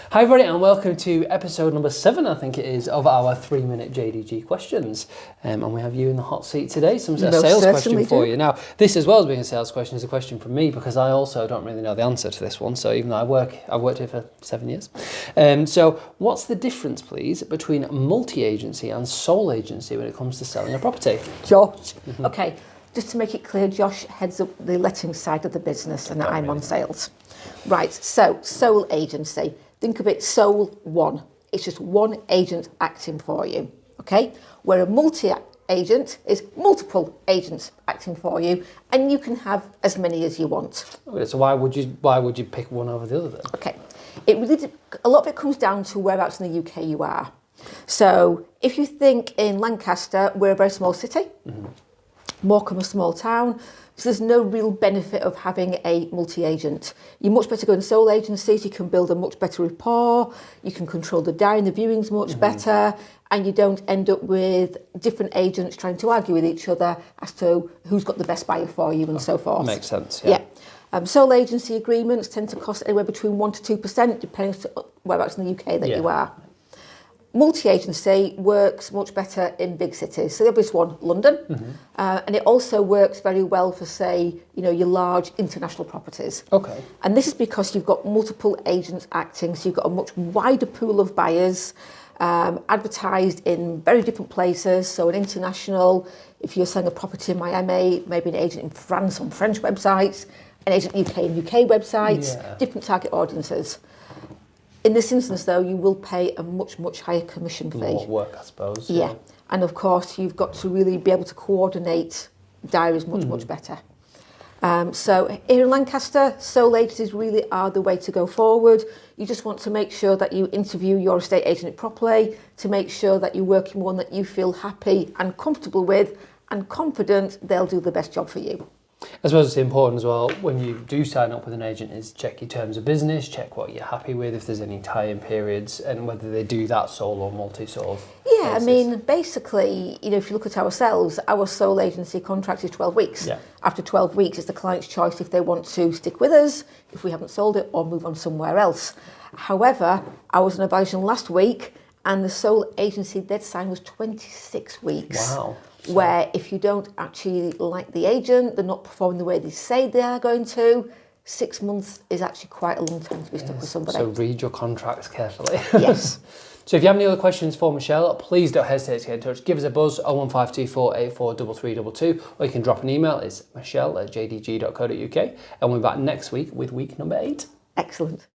Hi everybody and welcome to episode number 7, I think it is, of our 3-minute JDG questions. And we have you in the hot seat today. Some sales question for you. Now, this as well as being a sales question is a question from me because I also don't really know the answer to this one. So even though I've worked here for 7 years. So what's the difference, please, between multi-agency and sole agency when it comes to selling a property? Josh. Okay, just to make it clear, Josh heads up the letting side of the business and I'm on sales. Right, so sole agency. Think of it sole one. It's just one agent acting for you, okay? Where a multi-agent is multiple agents acting for you, and you can have as many as you want. Okay, so why would you pick one over the other then? Okay, a lot of it comes down to whereabouts in the UK you are. So if you think in Lancaster, we're a very small city. Morecambe, a small town, so there's no real benefit of having a multi-agent. You're much better going sole agencies, you can build a much better rapport, you can control the diary and the viewings much better, and you don't end up with different agents trying to argue with each other as to who's got the best buyer for you and so forth. Makes sense, yeah. Sole agency agreements tend to cost anywhere between 1 to 2%, depending on whereabouts in the UK that you are. Multi-agency works much better in big cities. So the obvious one, London, and it also works very well for, say, your large international properties. Okay. And this is because you've got multiple agents acting, so you've got a much wider pool of buyers, advertised in very different places. So an international, if you're selling a property in Miami, maybe an agent in France on French websites, an agent UK on UK websites, different target audiences. In this instance, though, you will pay a much, much higher commission fee. More work, I suppose. Yeah. And of course, you've got to really be able to coordinate diaries much better. So here in Lancaster, sole agencies really are the way to go forward. You just want to make sure that you interview your estate agent properly, to make sure that you're working with one that you feel happy and comfortable with and confident they'll do the best job for you. I suppose it's important as well when you do sign up with an agent is check your terms of business, check what you're happy with, if there's any tie-in periods, and whether they do that sole or multi sort of Yeah, basis. I mean, basically, if you look at ourselves, our sole agency contract is 12 weeks. Yeah. After 12 weeks, it's the client's choice if they want to stick with us, if we haven't sold it, or move on somewhere else. However, I was on a valuation last week, and the sole agency they'd signed was 26 weeks. Wow. Where if you don't actually like the agent, they're not performing the way they say they are going to, 6 months is actually quite a long time to be stuck with somebody. So read your contracts carefully. Yes. So if you have any other questions for Michelle, please don't hesitate to get in touch. Give us a buzz, 01524 843322, or you can drop an email. It's michelle@jdg.co.uk, and we'll be back next week with week number 8. Excellent.